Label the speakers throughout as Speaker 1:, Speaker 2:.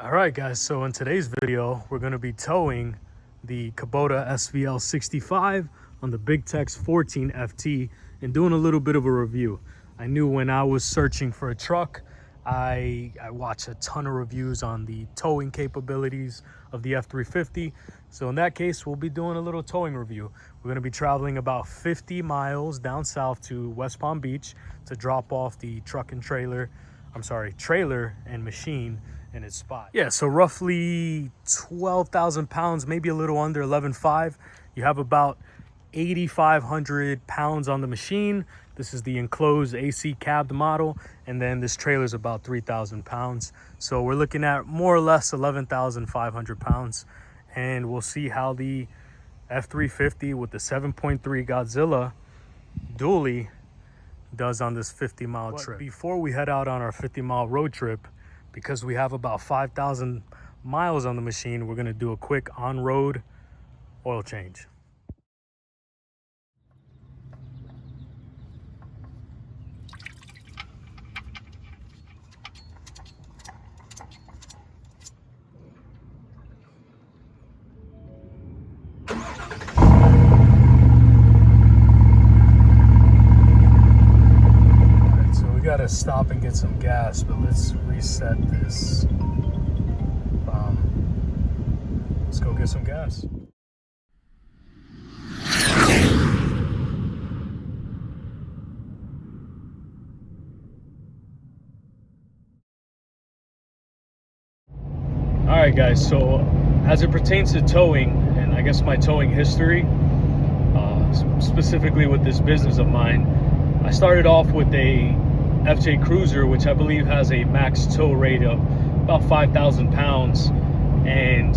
Speaker 1: All right, guys, so in today's video, we're going to be towing the Kubota SVL 65 on the Big Tex 14 FT and doing a little bit of a review. I knew when I was searching for a truck, I watched a ton of reviews on the towing capabilities of the F350. So in that case, we'll be doing a little towing review. We're going to be traveling about 50 miles down south to West Palm Beach to drop off the trailer and machine in its spot. Yeah, so roughly 12,000 pounds, maybe a little under 11.5. You have about 8,500 pounds on the machine. This is the enclosed AC cabbed model, and then this trailer is about 3,000 pounds. So we're looking at more or less 11,500 pounds, and we'll see how the F350 with the 7.3 Godzilla dually does on this 50-mile trip. Before we head out on our 50-mile road trip, because we have about 5,000 miles on the machine, we're gonna do a quick on-road oil change. Gotta stop and get some gas, but let's reset this. Let's go get some gas. All right, guys, so as it pertains to towing, and I guess my towing history, specifically with this business of mine, I started off with a FJ Cruiser, which I believe has a max tow rate of about 5,000 pounds. And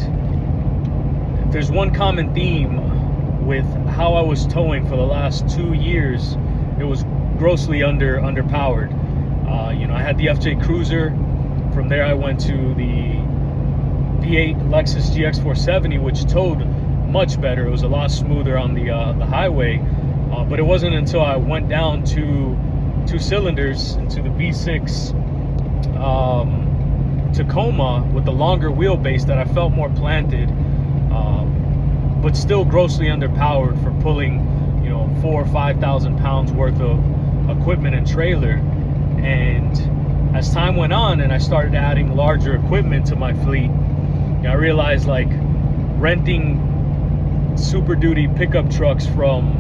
Speaker 1: if there's one common theme with how I was towing for the last 2 years, it was grossly underpowered. I had the FJ Cruiser. From there I went to the V8 Lexus GX470, which towed much better. It was a lot smoother on the highway, but it wasn't until I went down to 2 cylinders into the V6 Tacoma with the longer wheelbase that I felt more planted, but still grossly underpowered for pulling 4,000 or 5,000 pounds worth of equipment and trailer. And as time went on and I started adding larger equipment to my fleet, I realized like renting Super Duty pickup trucks from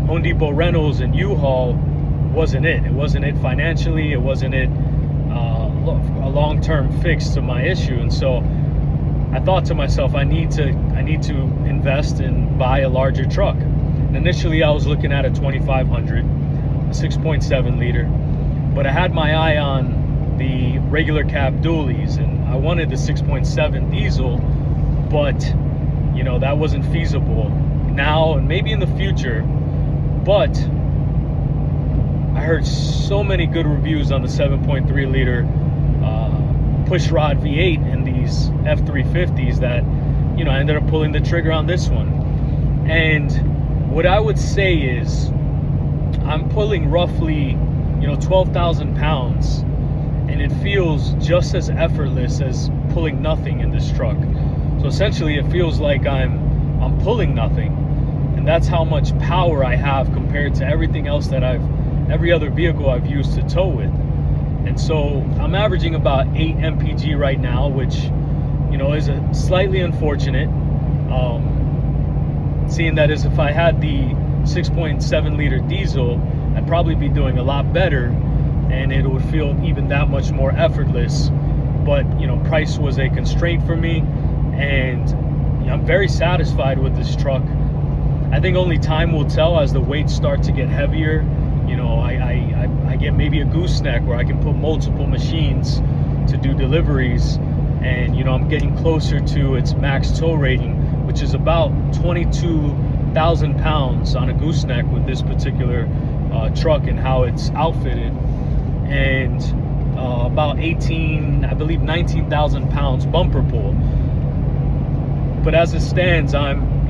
Speaker 1: Home Depot Rentals and U-Haul wasn't it. It wasn't it financially. It wasn't it a long-term fix to my issue. And so I thought to myself, I need to invest and buy a larger truck. And initially I was looking at a 2500, a 6.7 liter, but I had my eye on the regular cab dualies, and I wanted the 6.7 diesel, but that wasn't feasible now and maybe in the future. But I heard so many good reviews on the 7.3 liter pushrod V8 and these F350s that I ended up pulling the trigger on this one. And what I would say is I'm pulling roughly 12,000 pounds, and it feels just as effortless as pulling nothing in this truck. So essentially it feels like I'm pulling nothing, and that's how much power I have compared to everything else that every other vehicle I've used to tow with. And so I'm averaging about 8 mpg right now, which is a slightly unfortunate, seeing that as if I had the 6.7 liter diesel, I'd probably be doing a lot better and it would feel even that much more effortless. But price was a constraint for me, and I'm very satisfied with this truck. I think only time will tell as the weights start to get heavier. I get maybe a gooseneck where I can put multiple machines to do deliveries, and I'm getting closer to its max tow rating, which is about 22,000 pounds on a gooseneck with this particular truck and how it's outfitted, and about 19,000 pounds bumper pull. But as it stands, I'm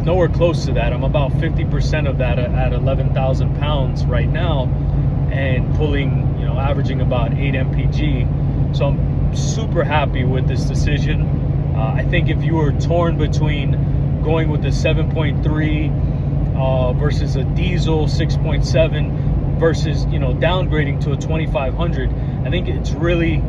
Speaker 1: nowhere close to that. I'm about 50% of that at 11,000 pounds right now, and pulling, averaging about 8 mpg. So I'm super happy with this decision. I think if you were torn between going with the 7.3 versus a diesel 6.7 versus, you know, downgrading to a 2500, I think it really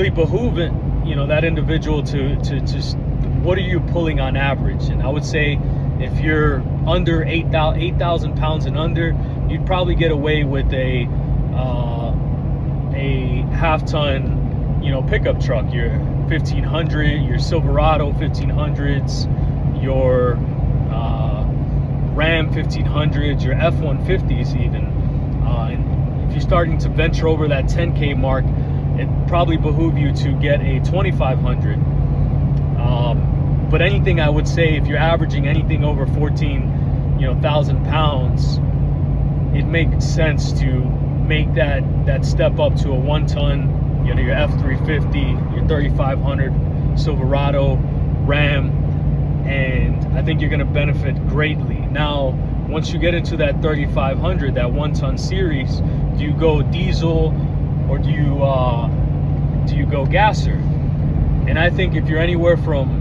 Speaker 1: behoove it, you know, that individual to just, what are you pulling on average? And I would say if you're under 8,000 pounds and under, you'd probably get away with a half-ton, you know, pickup truck. Your 1500, your Silverado 1500s, your Ram 1500s, your F150s even. And if you're starting to venture over that 10K mark, it probably behoove you to get a 2500. But anything, I would say, if you're averaging anything over 1,000 pounds, it makes sense to make that step up to a 1-ton, you know, your F350, your 3500 Silverado, Ram, and I think you're going to benefit greatly. Now, once you get into that 3500, that 1-ton series, do you go diesel or do you go gasser? And I think if you're anywhere from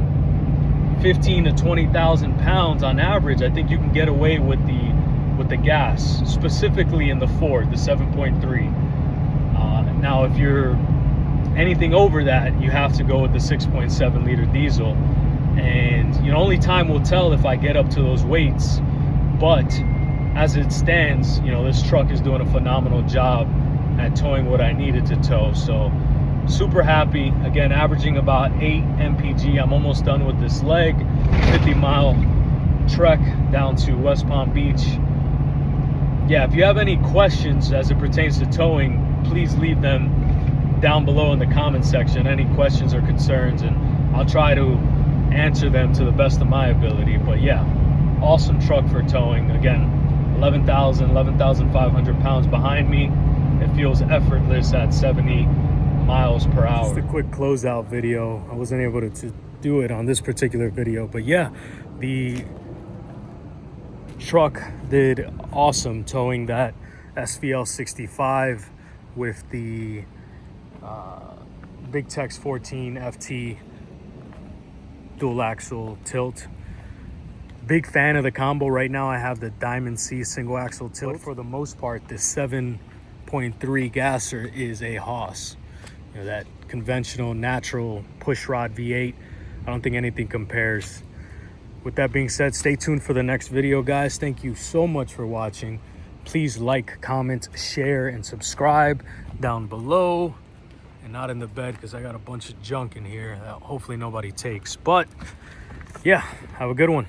Speaker 1: 15 to 20,000 pounds on average, I think you can get away with the gas, specifically in the Ford, the 7.3. Now, if you're anything over that, you have to go with the 6.7 liter diesel. And, you know, only time will tell if I get up to those weights. But as it stands, you know, this truck is doing a phenomenal job at towing what I needed to tow. So super happy. Again, averaging about 8 mpg. I'm almost done with this leg. 50-mile trek down to West Palm Beach. Yeah, if you have any questions as it pertains to towing, please leave them down below in the comment section. Any questions or concerns, and I'll try to answer them to the best of my ability. But yeah, awesome truck for towing. Again, 11,500 pounds behind me. It feels effortless at 70 miles per hour. Just a quick closeout video. I wasn't able to do it on this particular video, but yeah, the truck did awesome towing that SVL 65 with the Big Tex 14 FT dual axle tilt. Big fan of the combo. Right now I have the Diamond C single axle tilt. But for the most part, the 7.3 gasser is a hoss. You know, that conventional natural push rod V8, I don't think anything compares. With that being said, stay tuned for the next video, guys. Thank you so much for watching. Please like, comment, share, and subscribe down below. And not in the bed, because I got a bunch of junk in here that hopefully nobody takes. But yeah, have a good one.